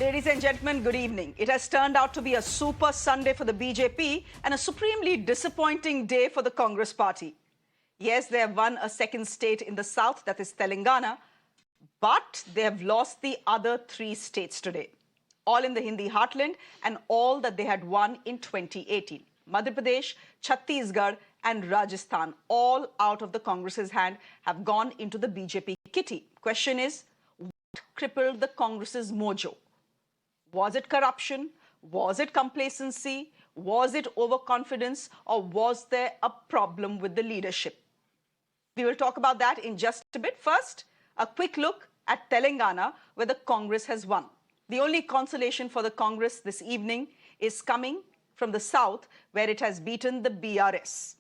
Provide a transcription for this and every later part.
Ladies and gentlemen, good evening. It has turned out to be a super Sunday for the BJP and a supremely disappointing day for the Congress party. Yes, they have won a second state in the south, that is Telangana, but they have lost the other three states today, all in the Hindi heartland and all that they had won in 2018. Madhya Pradesh, Chhattisgarh and Rajasthan, all out of the Congress's hand, have gone into the BJP kitty. Question is, what crippled the Congress's mojo? Was it corruption? Was it complacency? Was it overconfidence? Or was there a problem with the leadership? We will talk about that in just a bit. First, a quick look at Telangana, where the Congress has won. The only consolation for the Congress this evening is coming from the south, where it has beaten the BRS.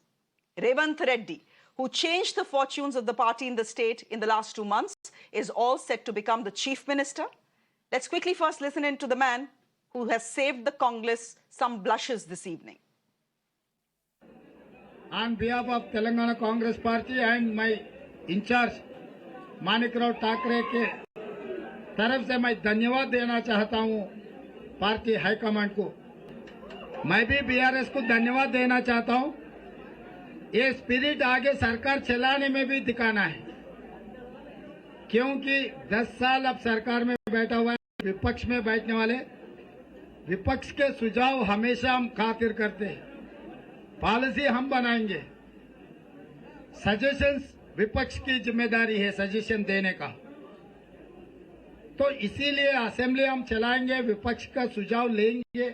Revant Reddy, who changed the fortunes of the party in the state in the last 2 months, is all set to become the chief minister. Let's quickly first listen in to the man who has saved the Congress some blushes this evening. On behalf of Telangana Congress Party and my in-charge Manikrao Thackeray के तरफ से मैं धन्यवाद देना चाहता हूं party high command को। मैं भी बीआरएस को धन्यवाद देना चाहता हूं। ये स्पिरिट आगे सरकार चलाने में भी दिखाना है, क्योंकि 10 साल अब सरकार में बैठा हुआ है। विपक्ष में बैठने वाले विपक्ष के सुझाव हमेशा हम खातिर करते हैं, पॉलिसी हम बनाएंगे, सजेशंस विपक्ष की जिम्मेदारी है सजेशन देने का। तो इसीलिए असेंबली हम चलाएंगे, विपक्ष का सुझाव लेंगे,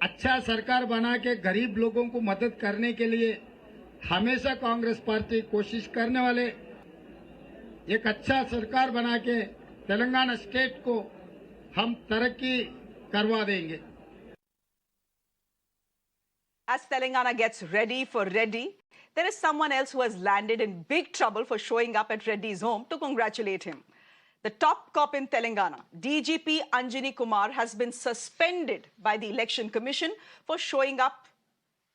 अच्छा सरकार बना के गरीब लोगों को मदद करने के लिए हमेशा कांग्रेस पार्टी कोशिश करने वाले, एक अच्छा सरकार बना के तेलंगाना स्टेट को हम तरक्की करवा देंगे। As Telangana gets ready for Reddy, there is someone else who has landed in big trouble for showing up at Reddy's home to congratulate him. The top cop in Telangana, DGP Anjani Kumar, has been suspended by the Election Commission for showing up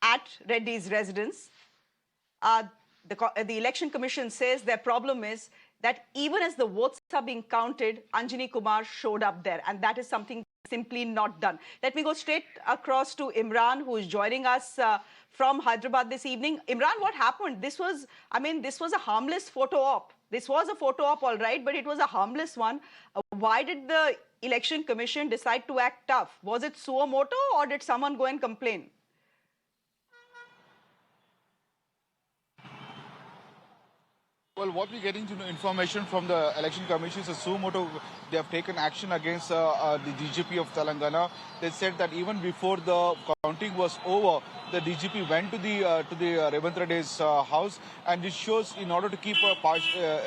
at Reddy's residence. The Election Commission says their problem is that even as the votes are being counted, Anjani Kumar showed up there, and that is something simply not done. Let me go straight across to Imran, who is joining us from Hyderabad this evening. Imran, what happened? This was a harmless photo op. This was a photo op, all right, but it was a harmless one. Why did the Election Commission decide to act tough? Was it suo moto, or did someone go and complain? Well, what we're getting to know information from the Election Commission is a suo moto. They have taken action against the DGP of Telangana. They said that even before the counting was over, the DGP went to the Revant Reddy's house, and this shows in order to keep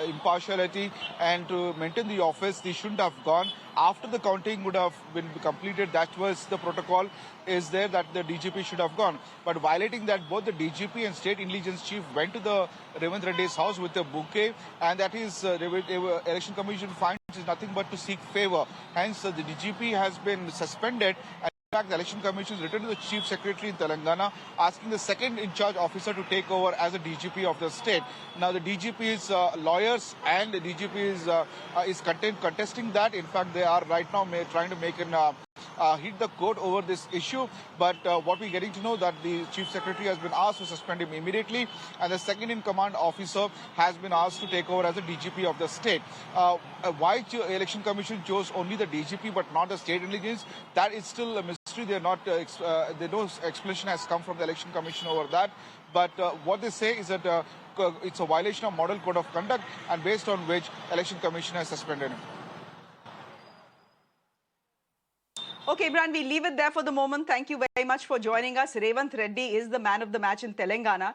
impartiality and to maintain the office, they shouldn't have gone. After the counting would have been completed, that was the protocol is there that the DGP should have gone. But violating that, both the DGP and State Intelligence Chief went to the Revant Reddy's house with a bouquet, and that is Election Commission finds is nothing but to seek favor. Hence, the DGP has been suspended. In fact, the Election Commission has written to the Chief Secretary in Telangana asking the second in-charge officer to take over as a DGP of the state. Now, the DGP's lawyers and the DGP is contesting that. In fact, they are right now trying to make an hit the court over this issue. But what we're getting to know that the Chief Secretary has been asked to suspend him immediately, and the second-in-command officer has been asked to take over as a DGP of the state. Why the Election Commission chose only the DGP but not the State Intelligence? That is still a mystery. They're not. No explanation has come from the Election Commission over that. But what they say is that it's a violation of Model Code of Conduct, and based on which Election Commission has suspended him. Okay, Imran, we leave it there for the moment. Thank you very much for joining us. Revant Reddy is the man of the match in Telangana.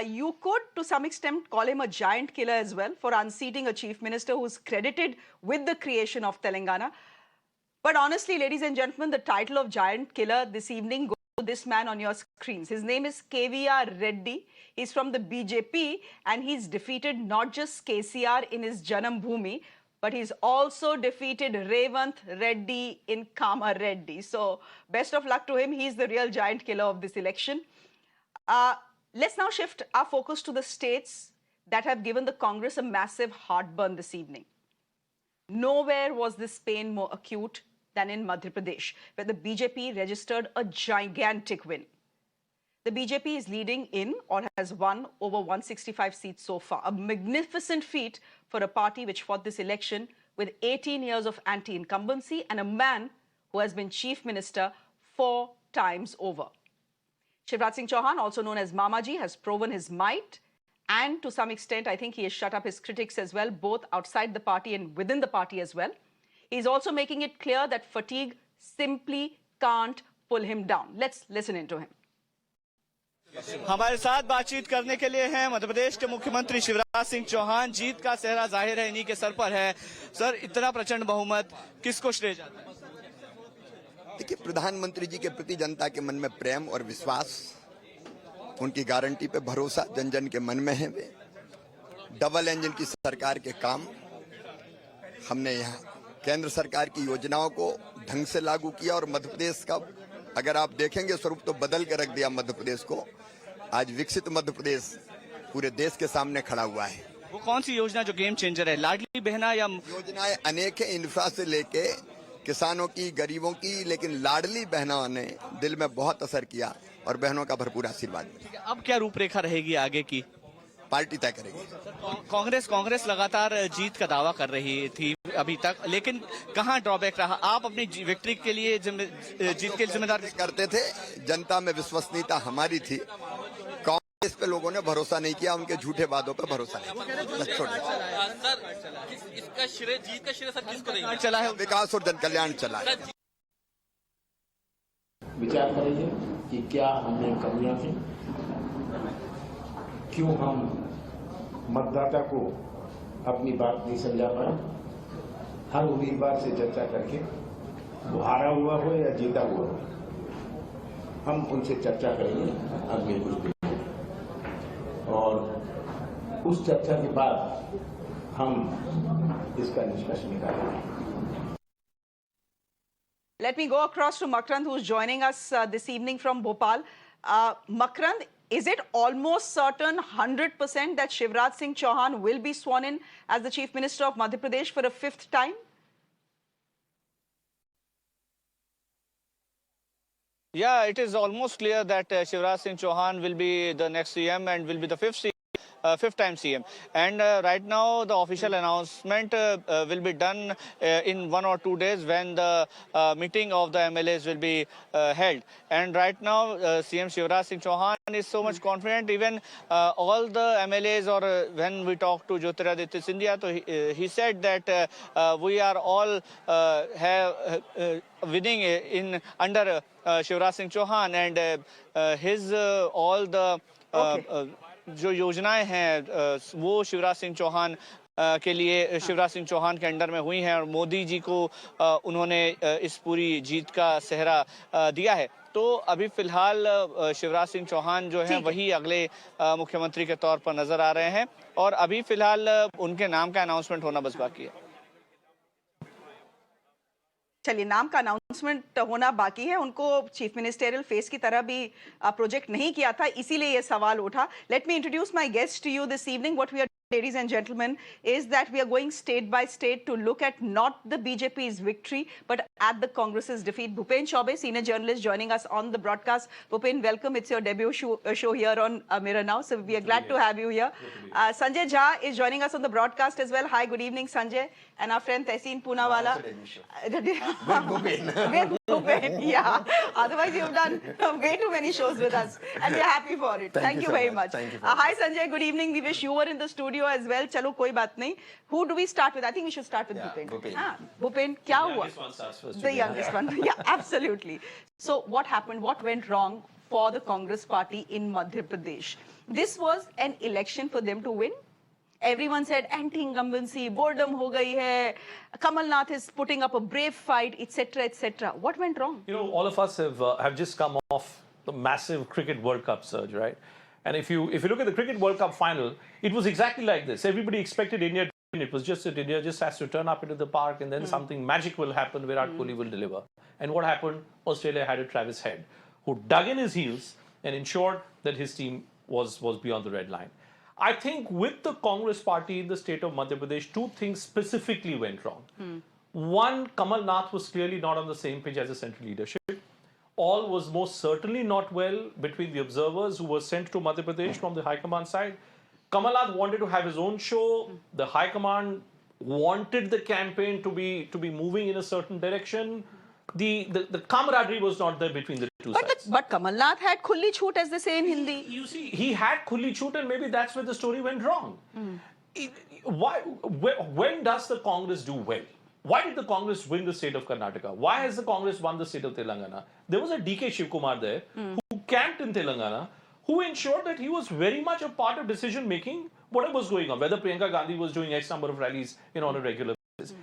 You could, to some extent, call him a giant killer as well for unseating a chief minister who's credited with the creation of Telangana. But honestly, ladies and gentlemen, the title of giant killer this evening goes to this man on your screens. His name is KVR Reddy. He's from the BJP, and he's defeated not just KCR in his Janam Bhoomi, but he's also defeated Revant Reddy in Kama Reddy. So best of luck to him. He's the real giant killer of this election. Let's now shift our focus to the states that have given the Congress a massive heartburn this evening. Nowhere was this pain more acute than in Madhya Pradesh, where the BJP registered a gigantic win. The BJP is leading in or has won over 165 seats so far, a magnificent feat for a party which fought this election with 18 years of anti-incumbency and a man who has been chief minister 4 times over. Shivraj Singh Chauhan, also known as Mamaji, has proven his might, and to some extent, I think he has shut up his critics as well, both outside the party and within the party as well. He's also making it clear that fatigue simply can't pull him down. Let's listen into him. हमारे साथ बातचीत करने के लिए हैं मध्य प्रदेश के मुख्यमंत्री शिवराज सिंह चौहान। जीत का सेहरा जाहिर है इन्हीं के सर पर है। सर, इतना प्रचंड बहुमत किसको श्रेय जाता है? देखिए, प्रधानमंत्री जी के प्रति जनता के मन में प्रेम और विश्वास, उनकी गारंटी पे भरोसा जन जन के मन में है। वे डबल इंजन की सरकार के काम हमने यहाँ केंद्र सरकार की योजनाओं को ढंग से लागू किया और मध्य प्रदेश का अगर आप देखेंगे स्वरूप तो बदल के रख दिया। मध्य प्रदेश को आज विकसित मध्य प्रदेश पूरे देश के सामने खड़ा हुआ है। वो कौन सी योजना जो गेम चेंजर है? लाडली बहना या योजनाएं अनेक है, इंफ्रा से लेके किसानों की, गरीबों की, लेकिन लाडली बहनों ने दिल में बहुत असर किया और बहनों का भरपूर आशीर्वाद मिला। अब क्या रूपरेखा रहेगी आगे की? पार्टी तय करेगी। कांग्रेस लगातार जीत का दावा कर रही थी अभी तक, लेकिन कहां ड्रॉबैक रहा? आप अपनी विक्ट्री के लिए जीत के जिम्मेदार करते थे। जनता में विश्वसनीयता हमारी थी। कांग्रेस पे लोगों ने भरोसा नहीं किया, उनके झूठे वादों पे भरोसा नहीं किया। सर, इसका श्रेय, जीत का श्रेय सर किसको देंगे? चला है विकास और जन कल्याण चला है। विचार करेंगे कि क्या हमने कमियां थी, क्यों हम मतदाता को अपनी बात नहीं समझा पाए। हर उम्मीदवार से चर्चा करके, वो हारा हुआ हो या जीता हुआ हो, हम उनसे चर्चा करेंगे अगले कुछ दिन, और उस चर्चा के बाद हम इसका निष्कर्ष निकालेंगे। Let me go across to Makrand, who's joining us this evening from Bhopal. Makrand, is it almost certain 100% that Shivraj Singh Chauhan will be sworn in as the Chief Minister of Madhya Pradesh for a 5th time? Yeah, it is almost clear that Shivraj Singh Chauhan will be the next CM and will be the fifth time CM. And right now the official announcement will be done in 1 or 2 days when the meeting of the MLAs will be held. And right now CM Shivraj Singh Chauhan is so much confident. Even all the MLAs, or when we talked to Jyotiraditya Scindia, so he said that we are all winning in under Shivraj Singh Chauhan, and his all the जो योजनाएं हैं वो शिवराज सिंह चौहान के लिए शिवराज सिंह चौहान के under में हुई हैं, और मोदी जी को उन्होंने इस पूरी जीत का सेहरा दिया है। तो अभी फिलहाल शिवराज सिंह चौहान जो हैं वही अगले मुख्यमंत्री के तौर पर नजर आ रहे हैं, और अभी फिलहाल उनके नाम का अनाउंसमेंट होना बस बाकी है। चलिए, नाम का अनाउंसमेंट होना बाकी है। उनको चीफ मिनिस्टेरियल फेस की तरह भी प्रोजेक्ट नहीं किया था, इसीलिए ये सवाल उठा। Let me introduce my guest to you this evening. What we are, ladies and gentlemen, is that we are going state by state to look at not the BJP's victory, but at the Congress's defeat. Bhupen Chaubey, senior journalist, joining us on the broadcast. Bhupen, welcome. It's your debut show here on Mirror Now, so we are glad to have you here. Sanjay Jha is joining us on the broadcast as well. Hi, good evening, Sanjay. And our friend Tehseen Poonawala. With Bhupen, yeah. Otherwise, you've done way too many shows with us, and we're happy for it. Thank you very much. Hi, Sanjay. Good evening. We wish you were in the studio as well. चलो कोई बात नहीं. Who do we start with? I think we should start with Bhupen. Bhupen, क्या हुआ? The youngest one. Yeah, absolutely. So what happened? What went wrong for the Congress party in Madhya Pradesh? This was an election for them to win. Everyone said anti-incumbency, boredom ho gayi hai. Kamal Nath is putting up a brave fight, etc., etc. What went wrong? You know, all of us have just come off the massive cricket World Cup surge, right? And if you look at the Cricket World Cup final, it was exactly like this. Everybody expected India to win. It was just that India just has to turn up into the park, and then something magic will happen. Virat Kohli will deliver. And what happened? Australia had a Travis Head, who dug in his heels and ensured that his team was beyond the red line. I think with the Congress party in the state of Madhya Pradesh, 2 things specifically went wrong. One, Kamal Nath was clearly not on the same page as the central leadership. All was most certainly not well between the observers who were sent to Madhya Pradesh from the High Command side. Kamal Nath wanted to have his own show. The High Command wanted the campaign to be moving in a certain direction. The camaraderie was not there between the two sides. But Kamal Nath had khulli choot, as they say in Hindi. You see, he had khulli choot, and maybe that's where the story went wrong. When does the Congress do well? Why did the Congress win the state of Karnataka? Why has the Congress won the state of Telangana? There was a DK Shivkumar there who camped in Telangana, who ensured that he was very much a part of decision making, whatever was going on, whether Priyanka Gandhi was doing X number of rallies on a regular basis.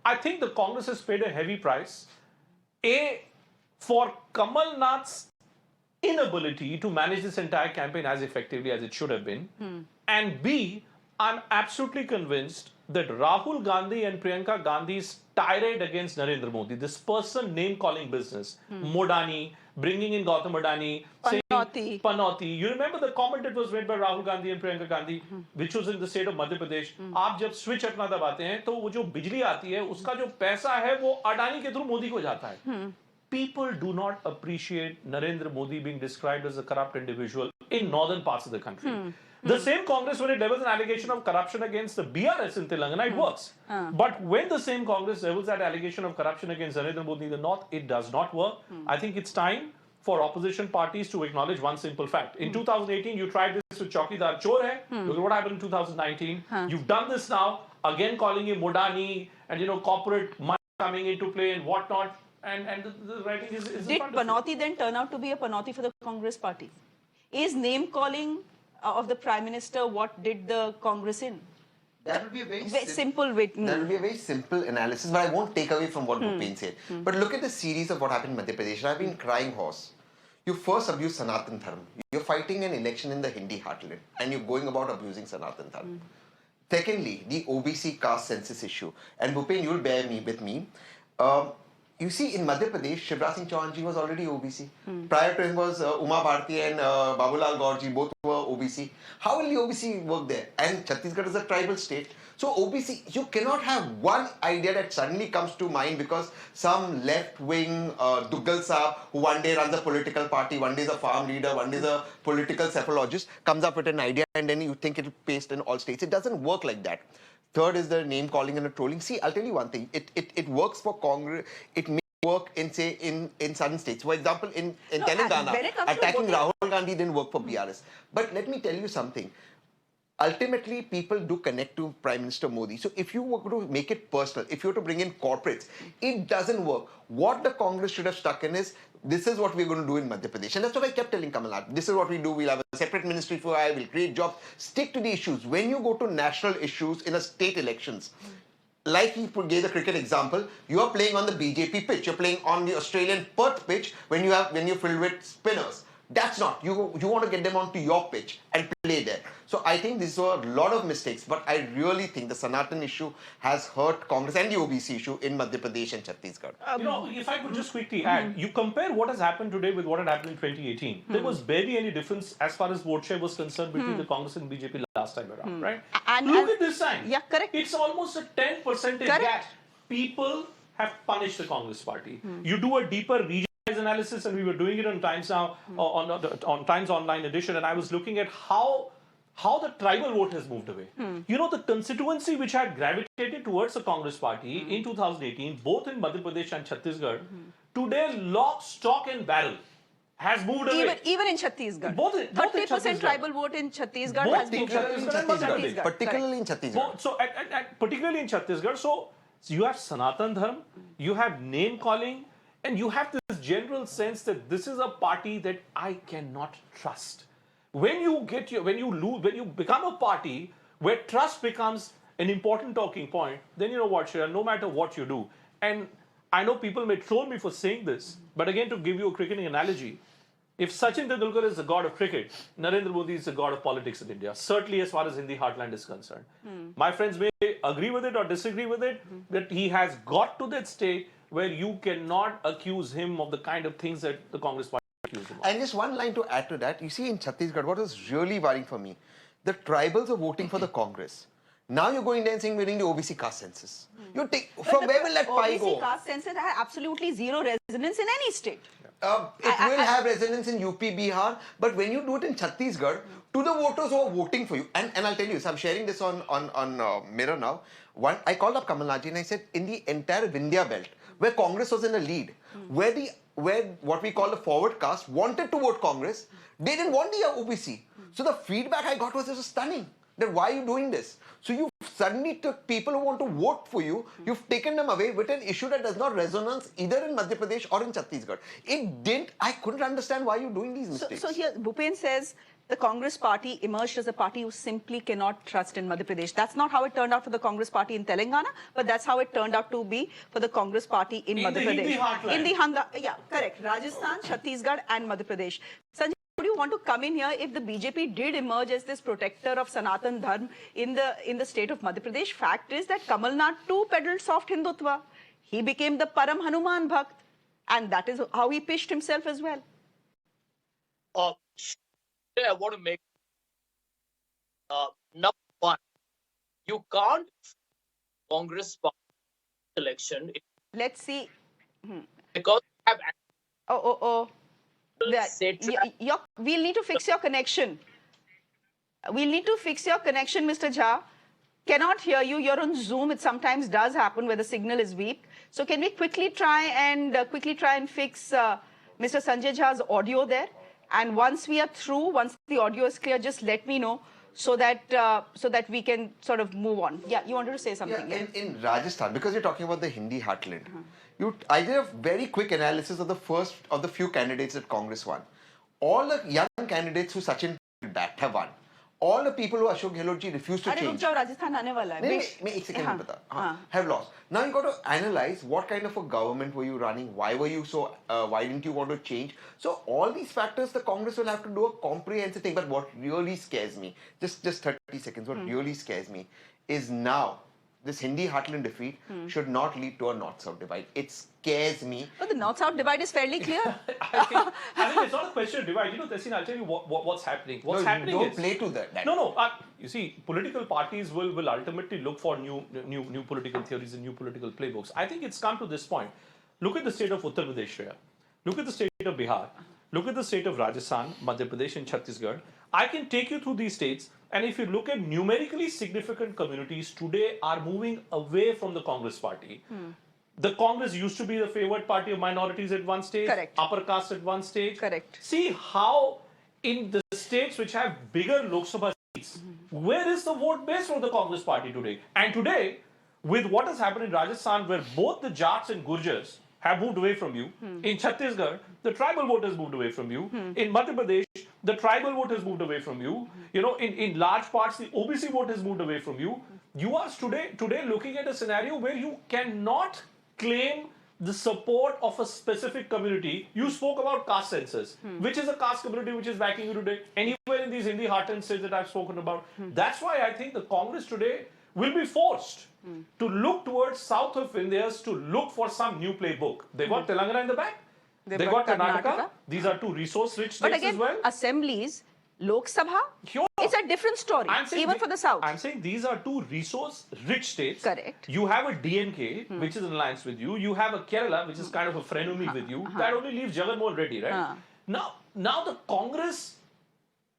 I think the Congress has paid a heavy price. A, for Kamal Nath's inability to manage this entire campaign as effectively as it should have been. And B, I'm absolutely convinced that Rahul Gandhi and Priyanka Gandhi's tirade against Narendra Modi, this person name-calling business, Modani, bringing in Gautam Adani, saying Panoti. You remember the comment that was made by Rahul Gandhi and Priyanka Gandhi, which was in the state of Madhya Pradesh. आप जब switch अपना दबाते हैं, तो वो जो बिजली आती है, उसका जो पैसा है, वो अडानी के through मोदी को जाता है. People do not appreciate Narendra Modi being described as a corrupt individual in northern parts of the country. The same Congress, when it levels an allegation of corruption against the BRS in Telangana, it works. But when the same Congress levels that allegation of corruption against Narendra Modi in the north, it does not work. I think it's time for opposition parties to acknowledge one simple fact. In 2018, you tried this with Chaukidar Chor hai. Look at what happened in 2019. You've done this now, again calling him Modani and corporate money coming into play and whatnot. And the writing is Did Panoti then turn out to be a Panoti for the Congress party? Is name calling of the Prime Minister what did the Congress in? That would be a very simple way. That would be a very simple analysis, but I won't take away from what Bhupen said. But look at the series of what happened in Madhya Pradesh. I've been crying horse. You first abuse Sanatan Dharma. You're fighting an election in the Hindi heartland, and you're going about abusing Sanatan Dharma. Secondly, the OBC caste census issue. And Bhupen, you'll bear with me. You see, in Madhya Pradesh, Shivraj Singh Chauhan ji was already OBC. Prior to him was Uma Bharti and Babulal Gaur ji, both were OBC. How will the OBC work there? And Chhattisgarh is a tribal state. So OBC, you cannot have one idea that suddenly comes to mind because some left-wing Duggal Saab, who one day runs a political party, one day is a farm leader, one day is a political cephalologist, comes up with an idea and then you think it will paste in all states. It doesn't work like that. Third is the name calling and the trolling. See, I'll tell you one thing. It works for Congress. It may work in, say, in southern states. For example, in Telangana, attacking Rahul Gandhi didn't work for BRS. But let me tell you something. Ultimately, people do connect to Prime Minister Modi. So if you were to make it personal, if you were to bring in corporates, it doesn't work. What the Congress should have stuck in is, this is what we're going to do in Madhya Pradesh. And that's what I kept telling Kamal Nath. This is what we do. We'll have a separate ministry for I, we'll create jobs. Stick to the issues. When you go to national issues in a state elections, like he gave the cricket example, you are playing on the BJP pitch. You're playing on the Australian Perth pitch when you're filled with spinners. That's not. You want to get them onto your pitch and play there. So I think these were a lot of mistakes, but I really think the Sanatan issue has hurt Congress and the OBC issue in Madhya Pradesh and Chhattisgarh. If I could just quickly add, you compare what has happened today with what had happened in 2018. There was barely any difference as far as vote share was concerned between the Congress and BJP last time around, right? And look at this time. Yeah, correct. It's almost a 10% gap. People have punished the Congress party. You do a deeper region analysis, and we were doing it on Times Now, on Times Online edition, and I was looking at how the tribal vote has moved away. The constituency which had gravitated towards the Congress party in 2018, both in Madhya Pradesh and Chhattisgarh, today lock, stock and barrel has moved away. Even in Chhattisgarh. 30% tribal vote in Chhattisgarh has moved away. Particularly in Chhattisgarh. So particularly in Chhattisgarh, so you have Sanatan Dharma, you have name calling, and you have this general sense that this is a party that I cannot trust. When you become a party where trust becomes an important talking point, then you know what, Shreya, no matter what you do. And I know people may troll me for saying this, but again, to give you a cricketing analogy, if Sachin Tendulkar is the god of cricket, Narendra Modi is the god of politics in India, certainly as far as Hindi heartland is concerned. My friends may agree with it or disagree with it, that he has got to that state where you cannot accuse him of the kind of things that the Congress party accused him of. And just one line to add to that, you see in Chhattisgarh, what was really worrying for me, the tribals are voting for the Congress. Now you're going there and saying we're doing the OBC caste census. You take from where will that pie go? OBC caste census has absolutely zero resonance in any state. It will have resonance in UP, Bihar, but when you do it in Chhattisgarh, to the voters who are voting for you, and I'll tell you, so I'm sharing this on Mirror now. I called up Kamal Naji and I said, in the entire Vindhya belt, where Congress was in the lead, where what we call the forward caste wanted to vote Congress, they didn't want the OBC. So the feedback I got was stunning. That why are you doing this? So you suddenly took people who want to vote for you, you've taken them away with an issue that does not resonance either in Madhya Pradesh or in Chhattisgarh. I couldn't understand why you're doing these mistakes. So here, Bhupen says the Congress party emerged as a party who simply cannot trust in Madhya Pradesh. That's not how it turned out for the Congress party in Telangana, but that's how it turned out to be for the Congress party in Madhya Pradesh. In the Heartland. Yeah, correct. Rajasthan, Chhattisgarh and Madhya Pradesh. Sanjay, would you want to come in here if the BJP did emerge as this protector of Sanatan Dharma in the state of Madhya Pradesh? Fact is that Kamal Nath too peddled soft Hindutva. He became the Param Hanuman Bhakt, and that is how he pitched himself as well. I want to make number one, you can't Congress party election Let's see. because you have We'll need to fix your connection. We'll need to fix your connection, Mr. Jha. Cannot hear you. You're on Zoom. It sometimes does happen where the signal is weak. So can we quickly try and fix Mr. Sanjay Jha's audio there? And once we are through, once the audio is clear, just let me know so that we can sort of move on. Yeah, you wanted to say something. Yeah, in Rajasthan, because you're talking about the Hindi heartland, I did a very quick analysis of the few candidates that Congress won. All the young candidates who Sachin backed have won. All the people who Ashok Gehlot ji refused to change. Rajasthan aane wala hai. मैं एक second में बता have lost. Now you got to analyze what kind of a government were you running, why didn't you want to change? So all these factors the Congress will have to do a comprehensive thing. But what really scares me, just 30 seconds, what really scares me is now this Hindi heartland defeat should not lead to a north-south divide. It scares me. But the north-south divide is fairly clear. I think it's not a question of divide. You know, Tessin, I'll tell you what's happening. What's happening don't is... play to that. No. You see, political parties will ultimately look for new political theories and new political playbooks. I think it's come to this point. Look at the state of Uttar Pradesh, Shreya. Look at the state of Bihar. Look at the state of Rajasthan, Madhya Pradesh and Chhattisgarh. I can take you through these states, and if you look at numerically significant communities today are moving away from the Congress party. The Congress used to be the favored party of minorities at one stage, Correct. upper caste at one stage. Correct. See how in the states which have bigger Lok Sabha seats, where is the vote base for the Congress party today? And today, with what has happened in Rajasthan, where both the Jats and Gurjars have moved away from you. In Chhattisgarh, the tribal vote has moved away from you. In Madhya Pradesh, the tribal vote has moved away from you. You know, in large parts, the OBC vote has moved away from you. You are today looking at a scenario where you cannot claim the support of a specific community. You spoke about caste census. Which is a caste community which is backing you today? Anywhere in these Hindi heartland states that I've spoken about. That's why I think the Congress today will be forced to look towards south of India to look for some new playbook. They got Telangana in the back. They got Karnataka. These are two resource-rich states as well. Assemblies, Lok Sabha, it's a different story, even for the south. I'm saying these are two resource-rich states. Correct. You have a DNK, which is in alliance with you. You have a Kerala, which is kind of a frenemy with you. That only leaves Jagan Mohan Reddy, right? Now the Congress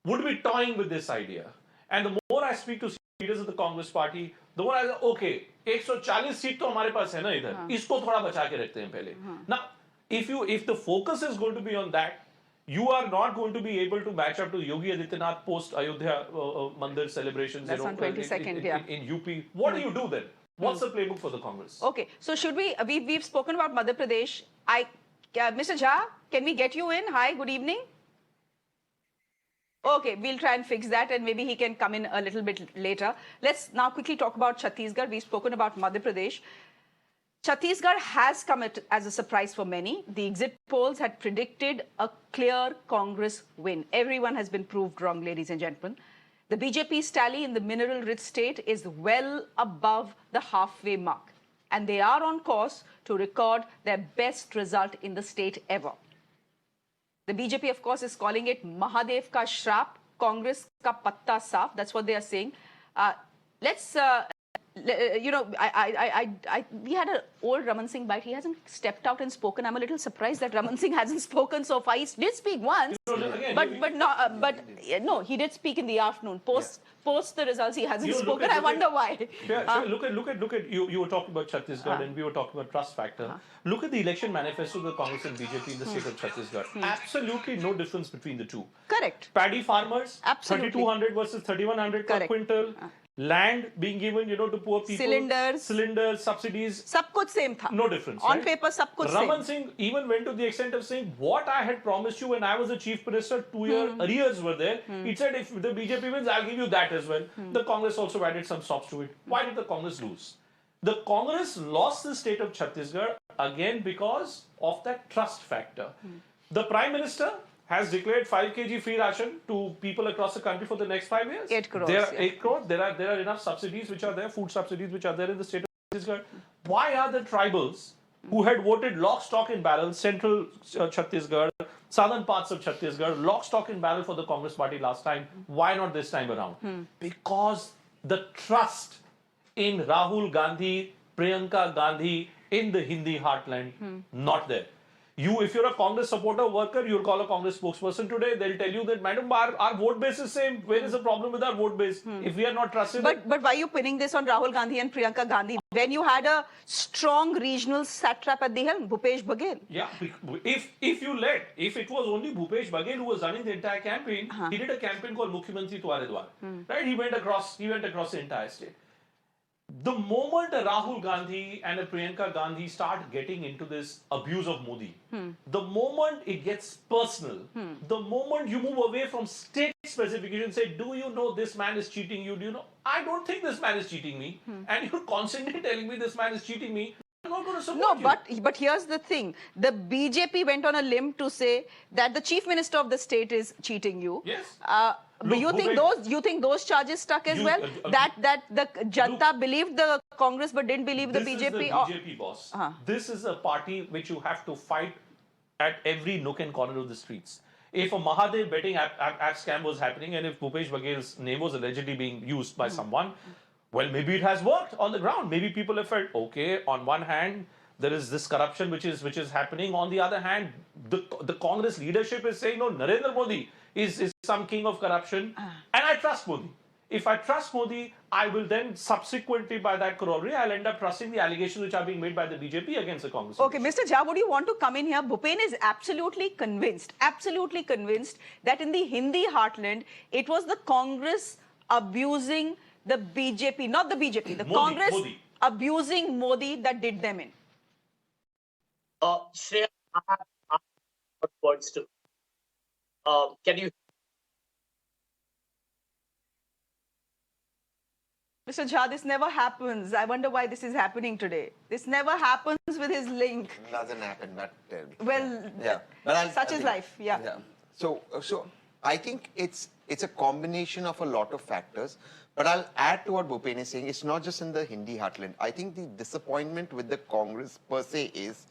would be toying with this idea. And the more I speak to leaders of the Congress party, the more I say, okay, 140 seat तो हमारे पास है ना इधर, इसको थोड़ा बचा के रखते हैं पहले. Now, if the focus is going to be on that, you are not going to be able to match up to Yogi Adityanath post Ayodhya Mandir celebrations. That's on 22nd, in UP. What do you do then? What's the playbook for the Congress? Okay, so should we've spoken about Madhya Pradesh. Mr. Jha, can we get you in? Hi, good evening. Okay, we'll try and fix that and maybe he can come in a little bit later. Let's now quickly talk about Chhattisgarh. We've spoken about Madhya Pradesh. Chhattisgarh has come as a surprise for many. The exit polls had predicted a clear Congress win. Everyone has been proved wrong, ladies and gentlemen. The BJP's tally in the mineral-rich state is well above the halfway mark. And they are on course to record their best result in the state ever. The BJP, of course, is calling it Mahadev ka Shrap, Congress ka Patta Saaf. That's what they are saying. let's we had an old Raman Singh bite. He hasn't stepped out and spoken. I'm a little surprised that Raman Singh hasn't spoken so far. He did speak once, no, he did speak in the afternoon. Post the results, he hasn't spoken. I wonder why. Yeah, look at you were talking about Chhattisgarh and we were talking about trust factor. Look at the election manifesto of the Congress and BJP in the state of Chhattisgarh. Absolutely no difference between the two. Correct. Paddy farmers, Absolutely. 3,200 versus 3,100 per quintal. Land being given, to poor people. Cylinders, subsidies. सब कुछ same था. No difference. On right? paper, सब कुछ Raman same. Singh even went to the extent of saying, what I had promised you when I was the chief minister, 2-year arrears were there. He said, if the BJP wins, I'll give you that as well. The Congress also added some stops to it. Why did the Congress lose? The Congress lost the state of Chhattisgarh again because of that trust factor. The Prime Minister has declared 5 kg free ration to people across the country for the next 5 years. 8 crores. There are 8 crores. There are enough subsidies which are there, food subsidies which are there in the state of Chhattisgarh. Why are the tribals who had voted lock, stock and barrel, central Chhattisgarh, southern parts of Chhattisgarh, lock, stock and barrel for the Congress party last time, why not this time around? Because the trust in Rahul Gandhi, Priyanka Gandhi in the Hindi heartland, not there. If you're a Congress supporter worker, you'll call a Congress spokesperson today. They'll tell you that, madam, our vote base is same. Where is the problem with our vote base? If we are not trusted. But why are you pinning this on Rahul Gandhi and Priyanka Gandhi when you had a strong regional satrap at the helm, Bhupesh Baghel? Yeah, if it was only Bhupesh Baghel who was running the entire campaign, he did a campaign called Mukhyamantri Tumhare Dwar. Right? He went across the entire state. The moment a Rahul Gandhi and a Priyanka Gandhi start getting into this abuse of Modi, the moment it gets personal, the moment you move away from state specification, say, do you know this man is cheating you? Do you know? I don't think this man is cheating me. And you're constantly telling me this man is cheating me. I'm not going to support you. But here's the thing. The BJP went on a limb to say that the chief minister of the state is cheating you. Yes. But you think those charges stuck as well? That the Janta believed the Congress but didn't believe the BJP? This is the BJP, boss. This is a party which you have to fight at every nook and corner of the streets. If a Mahadev betting app scam was happening and if Bhupesh Baghel's name was allegedly being used by someone, well, maybe it has worked on the ground. Maybe people have felt, okay, on one hand, there is this corruption which is happening. On the other hand, the Congress leadership is saying, no, Narendra Modi is some king of corruption. And I trust Modi. If I trust Modi, I will then subsequently, by that corollary, I'll end up trusting the allegations which are being made by the BJP against the Congress. Okay, Mr. Jha, would you want to come in here? Bhupen is absolutely convinced that in the Hindi heartland, it was the Congress abusing the BJP, not the BJP, the Congress abusing Modi that did them in. Shreya, I have words to. Can you? Mr. Jha, this never happens. I wonder why this is happening today. This never happens with his link. Doesn't happen, but well, yeah. But such is life. Yeah. So I think it's a combination of a lot of factors. But I'll add to what Bhupen is saying. It's not just in the Hindi heartland. I think the disappointment with the Congress per se is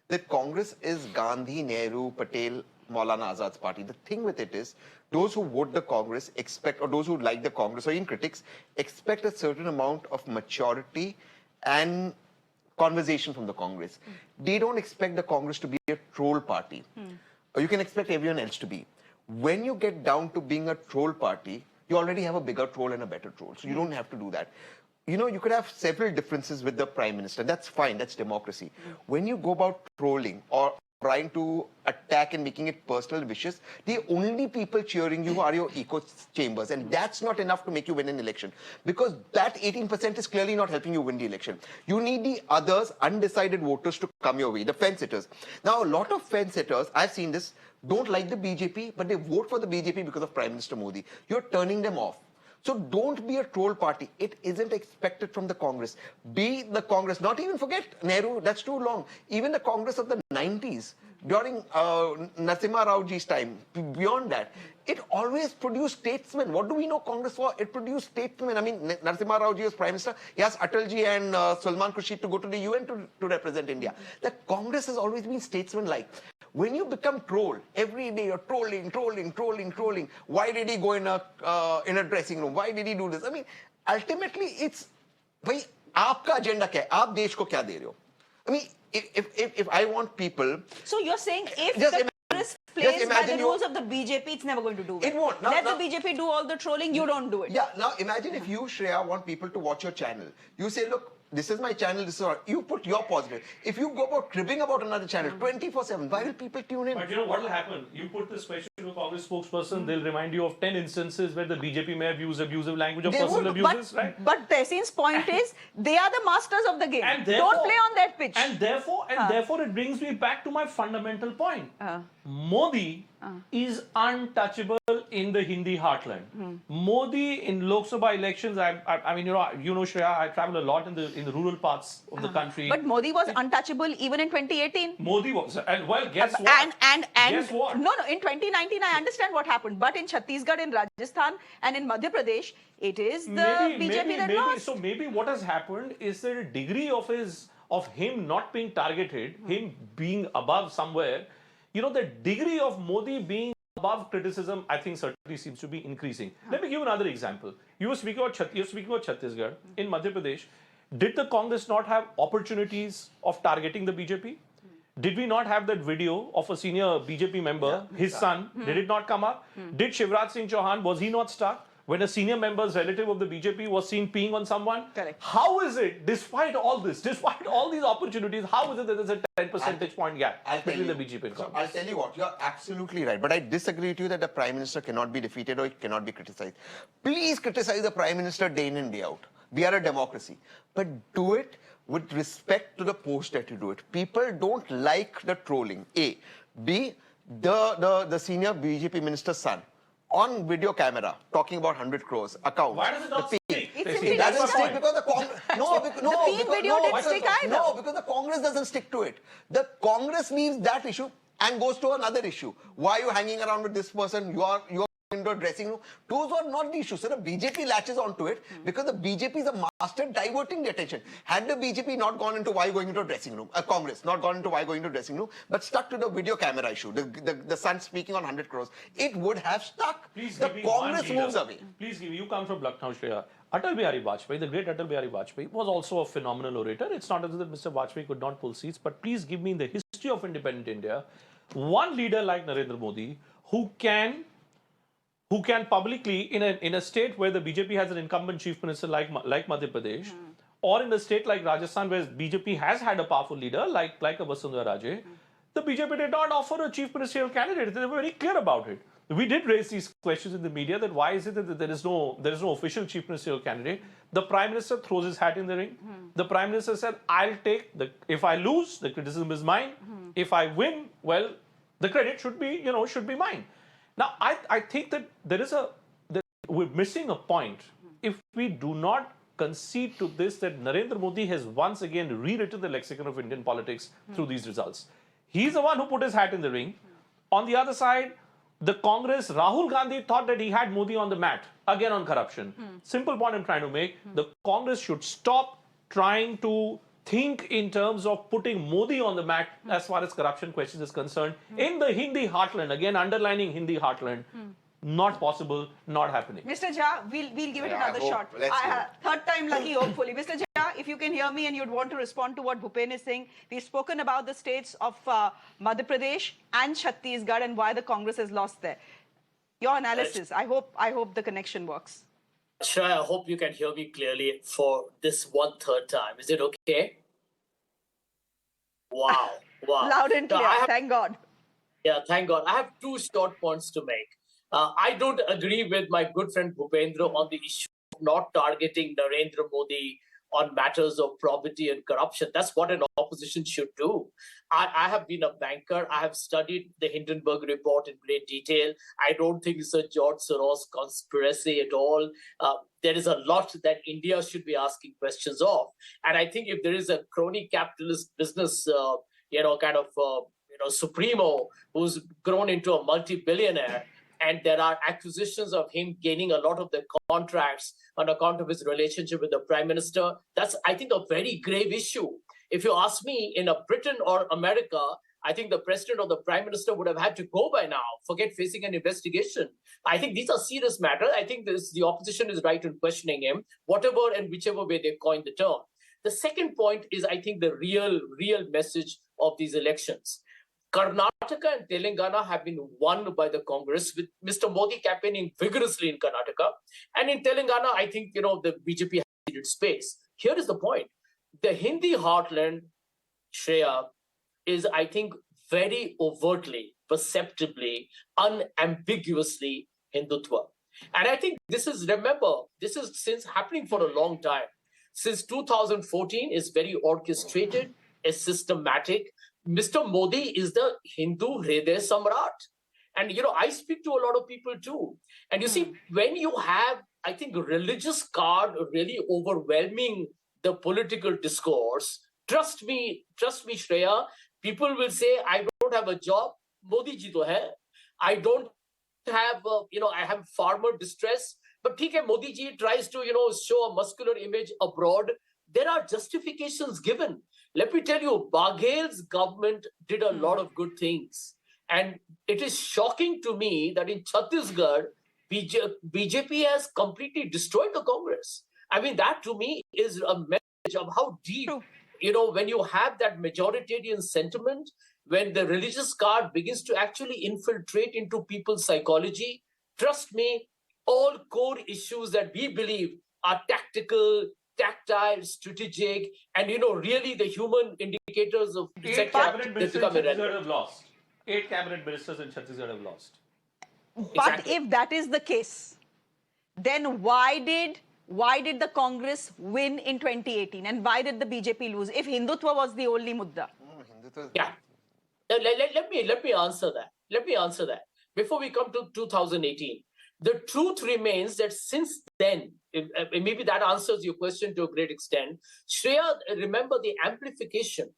that Congress is Gandhi, Nehru, Patel, Maulana Azad's party. The thing with it is, those who vote the Congress expect, or those who like the Congress, or even critics, expect a certain amount of maturity and conversation from the Congress. They don't expect the Congress to be a troll party. Or you can expect everyone else to be. When you get down to being a troll party, you already have a bigger troll and a better troll. So you don't have to do that. You could have several differences with the Prime Minister. That's fine. That's democracy. When you go about trolling or trying to attack and making it personal and vicious, the only people cheering you are your echo chambers. And that's not enough to make you win an election. Because that 18% is clearly not helping you win the election. You need the others, undecided voters to come your way, the fence sitters. Now, a lot of fence sitters, I've seen this, don't like the BJP, but they vote for the BJP because of Prime Minister Modi. You're turning them off. So don't be a troll party. It isn't expected from the Congress. Be the Congress. Not even forget Nehru, that's too long. Even the Congress of the 90s, during Narasimha Rao ji's time, beyond that, it always produced statesmen. What do we know Congress for? It produced statesmen. I mean, Narasimha Rao ji was Prime Minister. He asked Atalji and Salman Khurshid to go to the UN to represent India. The Congress has always been statesman-like. When you become troll, every day you're trolling. Why did he go in a dressing room? Why did he do this? I mean, ultimately it's भाई आपका agenda क्या है? आप देश को क्या दे रहे हो? I mean, if I want people, So you're saying if Just the imagine- Congress just plays by imagine the you- rules of the BJP, it's never going to do it. It won't. Now- Let now- the BJP do all the trolling, you don't do it. yeah. Now imagine if you, Shreya, want people to watch your channel. You say, look, this is my channel. This is all. You put your positive. If you go about cribbing about another channel 24/7, why will people tune in? But you know what will happen? You put this question to a Congress spokesperson, they'll remind you of 10 instances where the BJP may have used abusive language or They personal would, abuses, right? But Tehsin's point is, they are the masters of the game. And Don't therefore- play on that pitch. And therefore, it brings me back to my fundamental point. Modi is untouchable in the Hindi heartland. Modi in Lok Sabha elections. I mean, you know, Shreya, I travel a lot in the rural parts of the country. But Modi was untouchable even in 2018. Modi was, and well, guess what? And Guess what? No, in 2019 I understand what happened, but in Chhattisgarh, in Rajasthan, and in Madhya Pradesh, it is the BJP that lost. So maybe what has happened is that a degree of him not being targeted, him being above somewhere, you know, the degree of Modi being above criticism, I think certainly seems to be increasing. Let me give another example. You were speaking about Chhattisgarh. In Madhya Pradesh, did the Congress not have opportunities of targeting the BJP? Did we not have that video of a senior BJP member, his son, did it not come up? Did Shivraj Singh Chauhan, was he not stuck when a senior member's relative of the BJP was seen peeing on someone? Correct. How is it, despite all this, despite all these opportunities, how is it that there's a 10 percentage point gap between the BJP and Congress? I'll tell you what, you're absolutely right. But I disagree with you that the Prime Minister cannot be defeated or it cannot be criticized. Please criticize the Prime Minister day in and day out. We are a democracy. But do it with respect to the post that you do it. People don't like the trolling. A. B. The senior BJP minister's son on video camera talking about 100 crores accounts. Why does it not The stick? It doesn't doesn't stick because the Congress. The peeing video didn't stick either. No, because the Congress doesn't stick to it. The Congress leaves that issue and goes to another issue. Why are you hanging around with this person? You are into a dressing room. Those are not the issues. So the BJP latches onto it because the BJP is a master diverting the attention. Had the BJP not gone into why going into a dressing room, Congress not gone into why going into a dressing room, but stuck to the video camera issue, the son speaking on 100 crores, it would have stuck. Please The give me Congress one moves leader. away. Please give me, you come from Lucknow, Shreya. Atal Bihari Vajpayee, the great Atal Bihari Vajpayee, was also a phenomenal orator. It's not as if Mr. Vajpayee could not pull seats, but please give me in the history of independent India, one leader like Narendra Modi who can publicly, in a state where the BJP has an incumbent chief minister like Madhya Pradesh, or in a state like Rajasthan where BJP has had a powerful leader like a Vasundhara Raje, the BJP did not offer a chief ministerial candidate. They were very clear about it. We did raise these questions in the media that why is it that there is no official chief ministerial candidate. The Prime Minister throws his hat in the ring. The Prime Minister said, I'll take if I lose, the criticism is mine. If I win, well, the credit should be mine. Now, I think that we're missing a point if we do not concede to this that Narendra Modi has once again rewritten the lexicon of Indian politics through these results. He's the one who put his hat in the ring. On the other side, the Congress, Rahul Gandhi thought that he had Modi on the mat, again on corruption. Simple point I'm trying to make, the Congress should stop trying to think in terms of putting Modi on the mat as far as corruption questions is concerned. In the Hindi heartland, again underlining Hindi heartland, not possible, not happening. Mr. Jha, we'll give it another shot. Third time lucky, hopefully. Mr. Jha, if you can hear me and you'd want to respond to what Bhupen is saying, we've spoken about the states of Madhya Pradesh and Chhattisgarh and why the Congress has lost there. Your analysis, I hope the connection works. Shreya, I hope you can hear me clearly for this 1/3 time. Is it okay? Wow. Loud and clear, thank God. Yeah, thank God. I have two short points to make. I don't agree with my good friend Bhupendra on the issue of not targeting Narendra Modi on matters of probity and corruption. That's what an opposition should do. I have been a banker. I have studied the Hindenburg report in great detail. I don't think it's a George Soros conspiracy at all. There is a lot that India should be asking questions of. And I think if there is a crony capitalist business, supremo who's grown into a multi-billionaire, and there are accusations of him gaining a lot of the contracts on account of his relationship with the Prime Minister, that's, I think, a very grave issue. If you ask me, in Britain or America, I think the president or the prime minister would have had to go by now. Forget facing an investigation. I think these are serious matters. I think the opposition is right in questioning him, whatever and whichever way they coin the term. The second point is, I think, the real message of these elections. Karnataka and Telangana have been won by the Congress, with Mr. Modi campaigning vigorously in Karnataka. And in Telangana, I think, the BJP has needed space. Here is the point. The Hindi heartland, Shreya, is, I think, very overtly, perceptibly, unambiguously Hindutva. And I think this is since happening for a long time. Since 2014, is very orchestrated, is systematic. Mr. Modi is the Hindu Hriday Samrat. And, I speak to a lot of people too. And you see, when you have, I think, a religious card really overwhelming the political discourse, trust me, Shreya, people will say, I don't have a job. Modi ji to hai. I don't have, I have farmer distress. But Modi ji tries to, show a muscular image abroad. There are justifications given. Let me tell you, Baghel's government did a lot of good things. And it is shocking to me that in Chhattisgarh, BJP has completely destroyed the Congress. I mean, that to me is a message of how deep, when you have that majoritarian sentiment, when the religious card begins to actually infiltrate into people's psychology, trust me, all core issues that we believe are tactical, tactile, strategic, and really the human indicators of Eight cabinet ministers in Chhattisgarh have lost. 8 cabinet ministers in Chhattisgarh have lost. But if that is the case, then why did the Congress win in 2018 and why did the BJP lose if Hindutva was the only mudda? Yeah. Let me answer that. Let me answer that. Before we come to 2018, the truth remains that since then, maybe that answers your question to a great extent. Shreya, remember, the amplification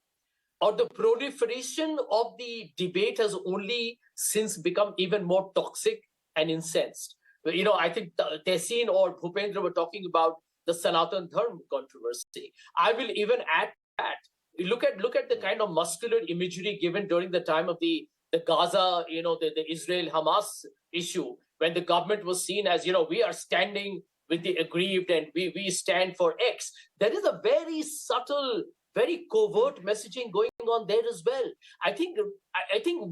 or the proliferation of the debate has only since become even more toxic and incensed. I think Tehseen or Bhupendra were talking about the Sanatan Dharma controversy. I will even add that. Look at the kind of muscular imagery given during the time of the Gaza, the Israel-Hamas issue, when the government was seen as, we are standing with the aggrieved and we stand for X. There is a very subtle, very covert messaging going on there as well. I think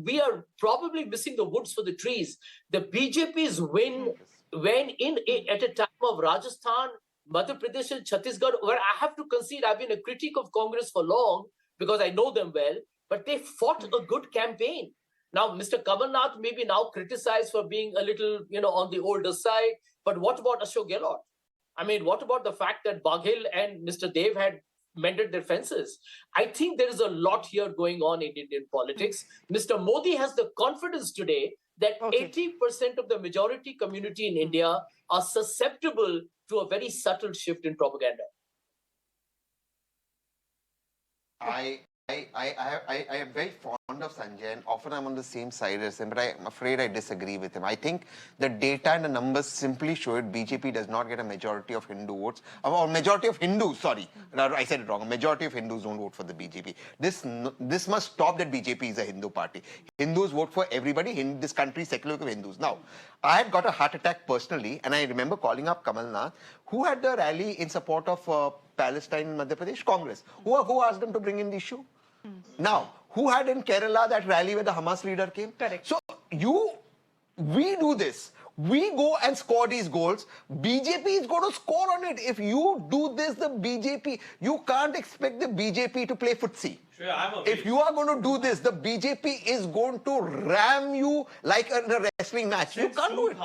we are probably missing the woods for the trees. The BJP's win at a time of Rajasthan, Madhya Pradesh and Chhattisgarh, where I have to concede I've been a critic of Congress for long because I know them well, but they fought a good campaign. Now, Mr. Kamal Nath may be now criticized for being a little, on the older side, but what about Ashok Gehlot? I mean, what about the fact that Baghel and Mr. Dev had mended their fences? I think there is a lot here going on in Indian politics. Mr. Modi has the confidence today that 80% of the majority community in India are susceptible to a very subtle shift in propaganda. I am very fond of Sanjay, and often I'm on the same side as him, but I'm afraid I disagree with him. I think the data and the numbers simply show it. BJP does not get a majority of Hindu votes, or majority of Hindus, sorry. I said it wrong. A majority of Hindus don't vote for the BJP. This must stop that BJP is a Hindu party. Hindus vote for everybody. This country is secular with Hindus. Now, I had got a heart attack personally, and I remember calling up Kamal Nath, who had the rally in support of Palestine in Madhya Pradesh, Congress. Who asked them to bring in the issue? Now, who had in Kerala that rally where the Hamas leader came? Correct. So, we do this. We go and score these goals. BJP is going to score on it. If you do this, the BJP, you can't expect the BJP to play footsie. Sure, if you are going to do this, the BJP is going to ram you like in a wrestling match. You can't do it.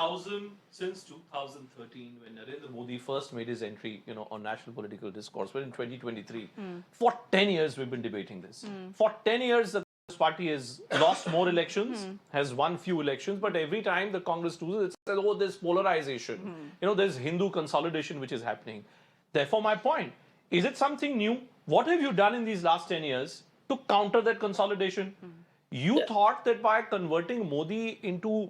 Since 2013, when Narendra Modi first made his entry, on national political discourse, well, in 2023, for 10 years we've been debating this. For 10 years, the Congress party has lost more elections, has won few elections, but every time the Congress loses, it says, oh, there's polarization. There's Hindu consolidation which is happening. Therefore, my point, is it something new? What have you done in these last 10 years to counter that consolidation? You thought that by converting Modi into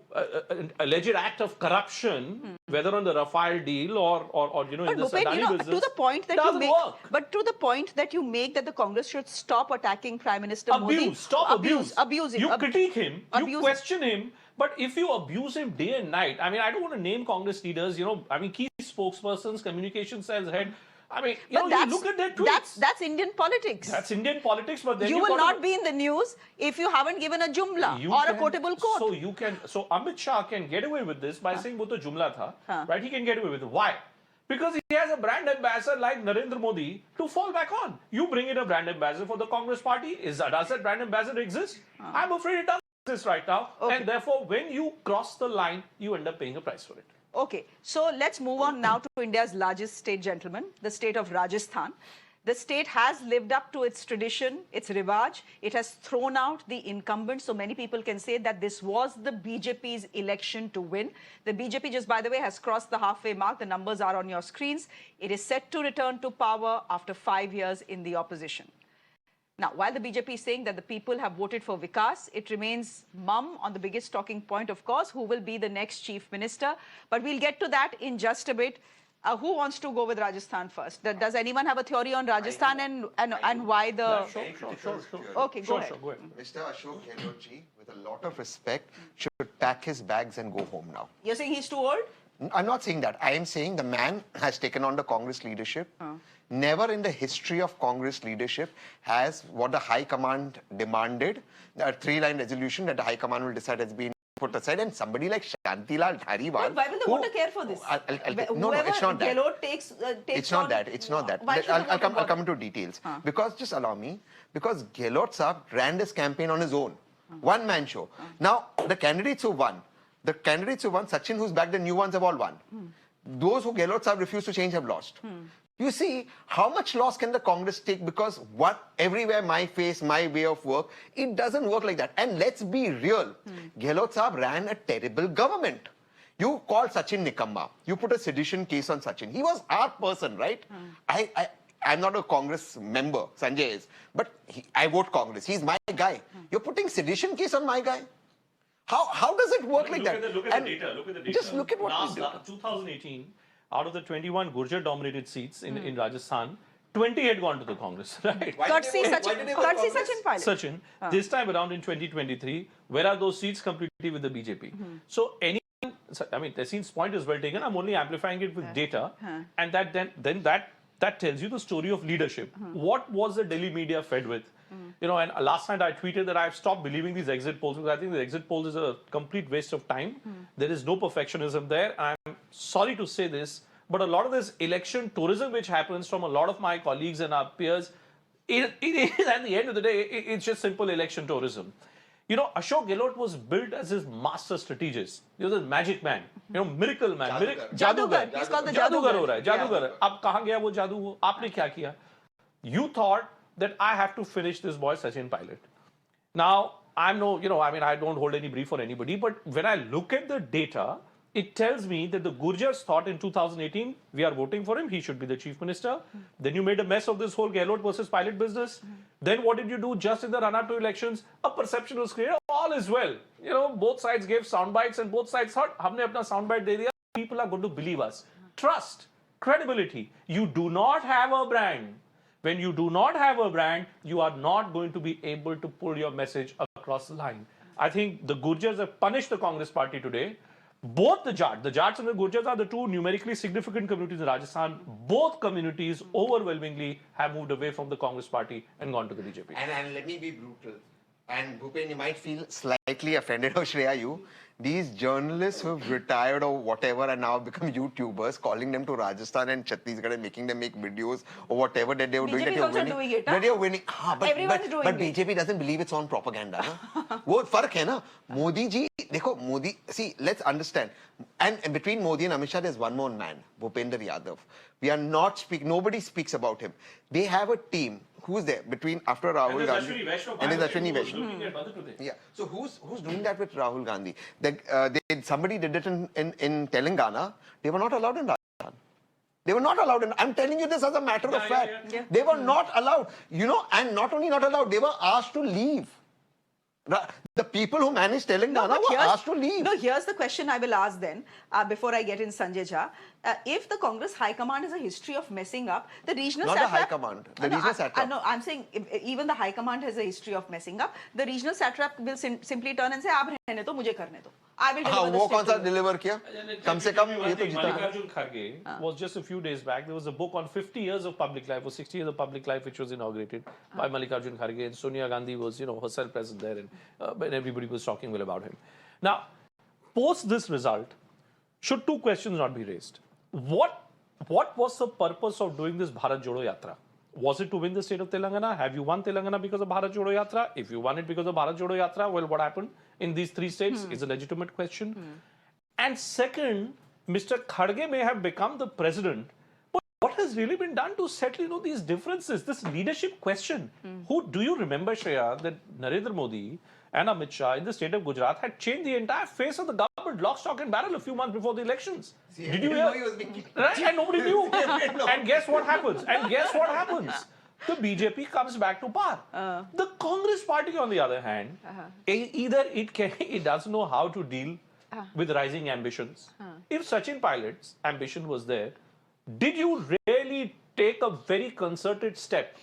an alleged act of corruption, whether on the Rafale deal or in But the Bhupen, Adani business, to the point that you doesn't make, work. but to the point that you make that the Congress should stop attacking Prime Minister Abuse, Modi, stop abusing. You critique him, you abusing. question him, but if you abuse him day and night, I mean, I don't want to name Congress leaders, key spokespersons, communication cells head. I mean, you look at their tweets. That's Indian politics. That's Indian politics, but then you will not be in the news if you haven't given a jumla or a quotable quote. So Amit Shah can get away with this by saying, "Wo to jumla tha," right? He can get away with it. Why? Because he has a brand ambassador like Narendra Modi to fall back on. You bring in a brand ambassador for the Congress party. Does that brand ambassador exist? I'm afraid it doesn't exist right now. Okay. And therefore, when you cross the line, you end up paying a price for it. Okay, so let's move on now to India's largest state, gentlemen, the state of Rajasthan. The state has lived up to its tradition, its rivaj. It has thrown out the incumbent, so many people can say that this was the BJP's election to win. The BJP, just by the way, has crossed the halfway mark. The numbers are on your screens. It is set to return to power after 5 years in the opposition. Now, while the BJP is saying that the people have voted for Vikas, it remains mum on the biggest talking point, of course, who will be the next chief minister. But we'll get to that in just a bit. Who wants to go with Rajasthan first? Does anyone have a theory on Rajasthan and why the... Yeah, sure. Okay, go ahead. Go ahead. Mr. Ashok Gehlot ji, with a lot of respect, should pack his bags and go home now. You're saying he's too old? I'm not saying that. I am saying the man has taken on the Congress leadership. Never in the history of Congress leadership has what the High Command demanded, a 3-line resolution that the High Command will decide has been put aside, and somebody like Shantilal Dhariwal... But why will the voter care for this? No, it's not that. Gehlot takes It's not that. It's not that. I'll come into details. Because, just allow me, because Gehlot Saab ran this campaign on his own. One-man show. Now, the candidates who won, Sachin who's back, the new ones have all won. Those who Gehlot Saab refused to change have lost. You see, how much loss can the Congress take? Because everywhere my face, my way of work, it doesn't work like that. And let's be real. Gehlot Saab ran a terrible government. You called Sachin Nikamma. You put a sedition case on Sachin. He was our person, right? I'm not a Congress member, Sanjay is. But I vote Congress. He's my guy. You're putting sedition case on my guy? How does it work like that? Look at the data. Just look at what we do. 2018, out of the 21 Gurjar-dominated seats in Rajasthan, 20 had gone to the Congress, right? Courtesy Sachin Pilot. Sachin, this time around in 2023, where are those seats completely with the BJP? So Tehsin's point is well taken. I'm only amplifying it with data, and that tells you the story of leadership. What was the Delhi media fed with? And last night I tweeted that I've stopped believing these exit polls because I think the exit polls is a complete waste of time. There is no perfectionism there. I'm sorry to say this, but a lot of this election tourism which happens from a lot of my colleagues and our peers, it is at the end of the day, it's just simple election tourism. Ashok Gehlot was built as his master strategist. He was a magic man, miracle man. Jadugar. He's called the Jadugar. Jadugar. Ab kahan gaya wo jadoo? Aapne kya kiya? You thought that I have to finish this boy Sachin Pilot. Now, I don't hold any brief for anybody, but when I look at the data, it tells me that the Gurjars thought in 2018, we are voting for him, he should be the chief minister. Then you made a mess of this whole Gehlot versus Pilot business. Then what did you do just in the run-up to elections? A perception was created, all is well. Both sides gave sound bites and both sides thought, humne apna sound bite de diya, people are going to believe us. Trust, credibility. You do not have a brand. When you do not have a brand, you are not going to be able to pull your message across the line. I think the Gurjars have punished the Congress party today. Both the Jats and the Gurjars are the two numerically significant communities in Rajasthan. Both communities overwhelmingly have moved away from the Congress party and gone to the BJP. And let me be brutal. And Bhupen, you might feel slightly offended, or Shreya, you. These journalists who have retired or whatever and now become YouTubers, calling them to Rajasthan and Chhattisgarh and making them make videos or whatever that they were doing. BJP is also doing it. But BJP doesn't believe its own propaganda. Wo fark hai na. Modi ji, dekho, Modi, see, let's understand. And between Modi and Amit Shah, there's one more man, Bhupender Yadav. We are not speaking, nobody speaks about him. They have a team. Who's there between after Rahul Gandhi and there's Ashwini Vaishnav? Yeah. So who's doing that with Rahul Gandhi? Somebody did it in Telangana. They were not allowed in Rajasthan. They were not allowed. I'm telling you this as a matter of fact. They were not allowed. And not only not allowed, they were asked to leave. The people who manage Telangana were asked to leave. No, here's the question I will ask then, before I get in Sanjay Jha. If the Congress High Command has a history of messing up, the regional Not satrap... the High Command, the regional satrap. No, I'm saying even the High Command has a history of messing up. The regional satrap will simply turn and say, "Aap rehne do, mujhe karne do. I will deliver the वो कौन सा state to you." deliver किया? कम से कम ये तो जीता. Mallikarjun Kharge was just a few days back. There was a book on 50 years of public life or 60 years of public life which was inaugurated by Mallikarjun Kharge, and Sonia Gandhi was, herself present there, and everybody was talking well about him. Now, post this result, should two questions not be raised? What was the purpose of doing this Bharat Jodo Yatra? Was it to win the state of Telangana? Have you won Telangana because of Bharat Jodo Yatra? If you won it because of Bharat Jodo Yatra, well, what happened in these three states is a legitimate question. And second, Mr. Kharge may have become the president, but what has really been done to settle, these differences, this leadership question? Who do you remember, Shreya, that Narendra Modi and Amit Shah in the state of Gujarat had changed the entire face of the government, lock, stock and barrel a few months before the elections? Did you hear? Right? And nobody knew. And guess what happens? The BJP comes back to power. The Congress party, on the other hand, either it doesn't know how to deal with rising ambitions. If Sachin Pilot's ambition was there, did you really take a very concerted step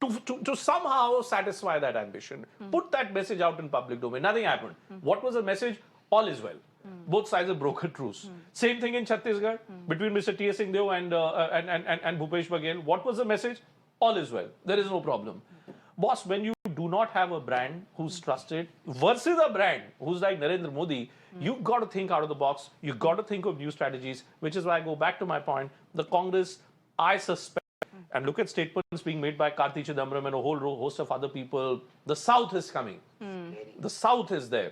to somehow satisfy that ambition? Put that message out in public domain. Nothing happened. What was the message? All is well. Both sides have broken truce. Same thing in Chhattisgarh between Mr. T.S. Singhdeo and Bhupesh Baghel. What was the message? All is well. There is no problem. Boss, when you do not have a brand who's trusted versus a brand who's like Narendra Modi, you've got to think out of the box. You've got to think of new strategies, which is why I go back to my point. The Congress, I suspect, and look at statements being made by Karti Chidambaram and a whole host of other people. The South is coming. The South is there.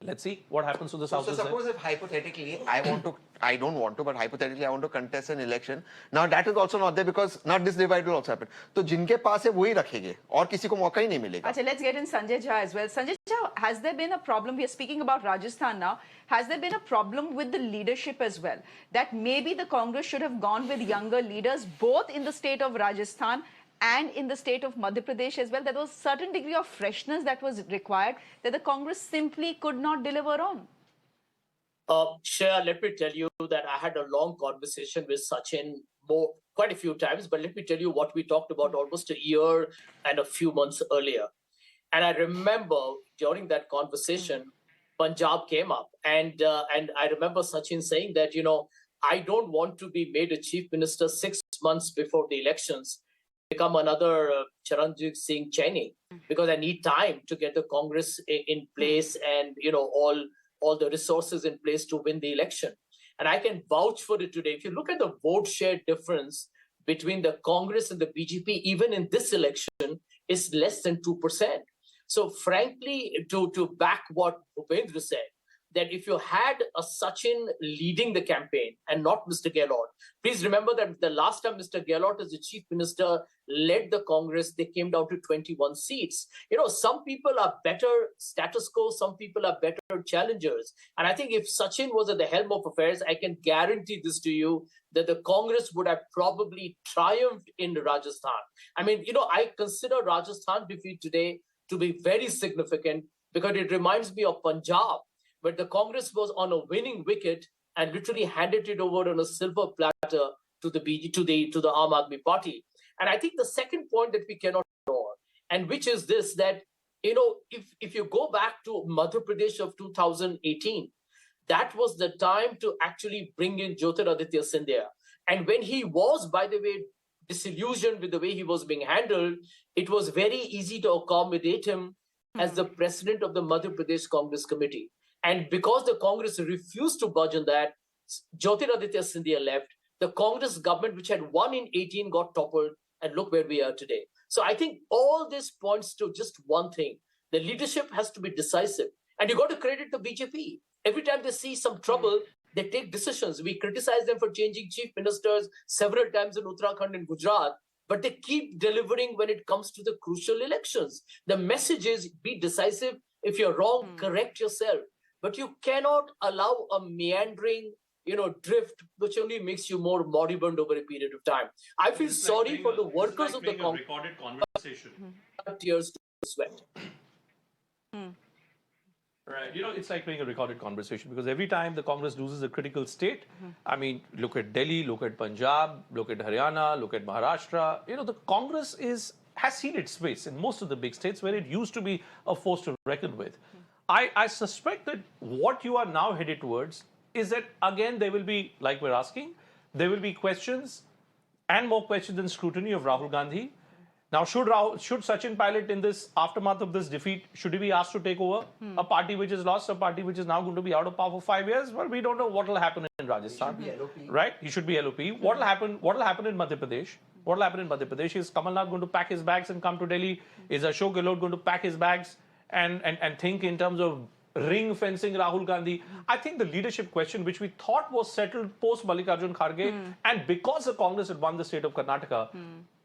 Let's see what happens to the South. So suppose if hypothetically, I don't want to, but hypothetically I want to contest an election. Now that is also not there because not this divide will also happen. तो जिनके पास है वही रखेंगे और किसी को मौका ही नहीं मिलेगा. Okay, let's get in Sanjay Jha as well. Sanjay Jha, has there been a problem? We are speaking about Rajasthan now. Has there been a problem with the leadership as well? That maybe the Congress should have gone with younger leaders, both in the state of Rajasthan and in the state of Madhya Pradesh as well. There was a certain degree of freshness that was required that the Congress simply could not deliver on. Shreya, let me tell you that I had a long conversation with Sachin quite a few times, but let me tell you what we talked about almost a year and a few months earlier. And I remember during that conversation, Punjab came up, and I remember Sachin saying that, I don't want to be made a chief minister 6 months before the elections, become another Charanjit Singh Cheney, because I need time to get the Congress in place and, all the resources in place to win the election. And I can vouch for it today. If you look at the vote share difference between the Congress and the BJP, even in this election, is less than 2%. So frankly, to back what Bhupendra said, that if you had a Sachin leading the campaign and not Mr. Gehlot, please remember that the last time Mr. Gehlot as the chief minister led the Congress, they came down to 21 seats. Some people are better status quo, some people are better challengers. And I think if Sachin was at the helm of affairs, I can guarantee this to you, that the Congress would have probably triumphed in Rajasthan. I consider Rajasthan defeat today to be very significant because it reminds me of Punjab, where the Congress was on a winning wicket and literally handed it over on a silver platter to the Aam Aadmi Party. And I think the second point that we cannot ignore, and which is this, that, if you go back to Madhya Pradesh of 2018, that was the time to actually bring in Jyotiraditya Scindia. And when he was, by the way, disillusioned with the way he was being handled, it was very easy to accommodate him as the president of the Madhya Pradesh Congress Committee. And because the Congress refused to budge on that, Jyotiraditya Scindia left. The Congress government, which had won in 18, got toppled. And look where we are today. So I think all this points to just one thing. The leadership has to be decisive. And you got to credit the BJP. Every time they see some trouble, they take decisions. We criticize them for changing chief ministers several times in Uttarakhand and Gujarat. But they keep delivering when it comes to the crucial elections. The message is be decisive. If you're wrong, correct yourself. But you cannot allow a meandering, drift, which only makes you more moribund over a period of time. I feel sorry for the workers of the Congress. Recorded conversation. Tears to sweat. Right. You know, it's like playing a recorded conversation because every time the Congress loses a critical state, I mean, look at Delhi, look at Punjab, look at Haryana, look at Maharashtra. You know, the Congress has seen its space in most of the big states where it used to be a force to reckon with. I suspect that what you are now headed towards is that, again, there will be, like we're asking, there will be questions and more questions and scrutiny of Rahul Gandhi. Now, should Sachin Pilot, in this aftermath of this defeat, should he be asked to take over a party which has lost, a party which is now going to be out of power for 5 years? Well, we don't know what will happen in Rajasthan. He should be LOP. Right? He should be LOP. What will happen? What will happen in Madhya Pradesh? What will happen in Madhya Pradesh? Is Kamal Nath going to pack his bags and come to Delhi? Is Ashok Gehlot going to pack his bags and think in terms of ring fencing Rahul Gandhi? I think the leadership question, which we thought was settled post Mallikarjun Kharge, and because the Congress had won the state of Karnataka,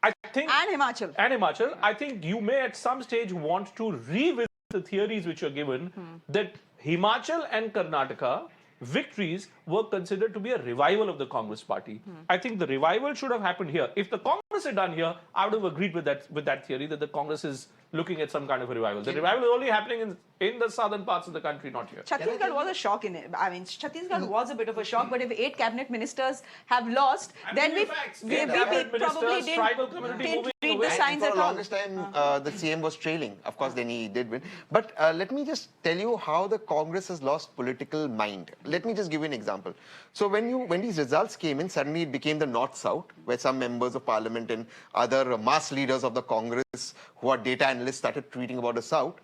I think, And Himachal. I think you may at some stage want to revisit the theories which are given that Himachal and Karnataka victories were considered to be a revival of the Congress party. I think the revival should have happened here. If the Congress had done here, I would have agreed with that theory that the Congress is looking at some kind of a revival. The revival is only happening in the southern parts of the country, not here. Chhattisgarh was a shock in it. I mean, Chhattisgarh was a bit of a shock, but if 8 cabinet ministers have lost, then we probably didn't read the signs at all. For the longest time, the CM was trailing. Of course, then he did win. But let me just tell you how the Congress has lost political mind. Let me just give you an example. So when these results came in, suddenly it became the North-South, where some members of parliament and other mass leaders of the Congress who are data analysts started tweeting about the South.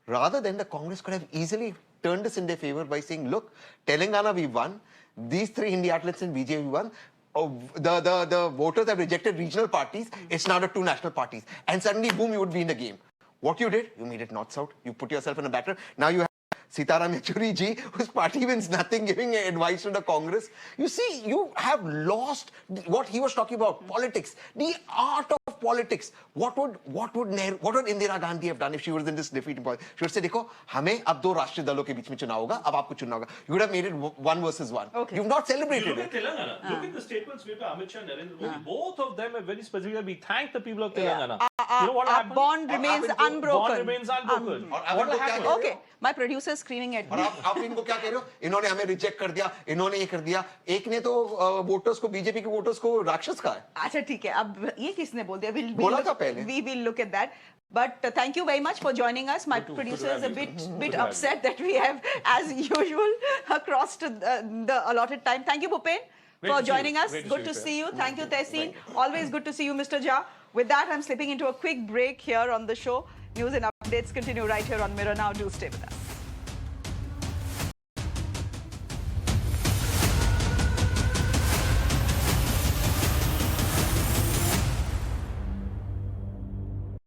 Rather than the Congress could have easily turned this in their favor by saying, look, Telangana we won, these 3 Hindi outlets in BJP we won, the voters have rejected regional parties, it's now the 2 national parties. And suddenly, boom, you would be in the game. What you did, you made it North-South, you put yourself in a battle. Now you have Sitaram Yechuri ji, whose party wins nothing, giving advice to the Congress. You see, you have lost what he was talking about, politics, the art of politics. What would Indira Gandhi have done if she was in this defeat? She would say, "Dekho, hame ab 2 rashtriya dalon ke beech mein chunav hoga, ab aapko chunna hoga." You would have made it 1 versus 1. Okay. You've not celebrated it. Telangana. Look at the statements made by Amit Shah and Narendra Modi. Both of them have very specifically, we thank the people of Telangana. You know what happened? Our bond remains unbroken. Bond remains unbroken. What will happen? Okay, my producer is screaming at me. आप इनको क्या कह रहे हो? इन्होंने हमें reject कर दिया, इन्होंने ये कर दिया. एक ने तो वोटर्स को, बीजेपी के वोटर्स को राक्षस कहा है. अच्छा ठीक है, अब ये किसने बोल दिया? बोला था पहले. We will look at that. But thank you very much for joining us. My producer is a bit upset that we have, as usual, crossed the allotted time. Thank you, Bhupen, for joining us. Good to see you. Thank you, Tehseen. Always good to see you, Mr. Jha. With that, I'm slipping into a quick break here on the show. News and updates continue right here on Mirror Now. Do stay with us.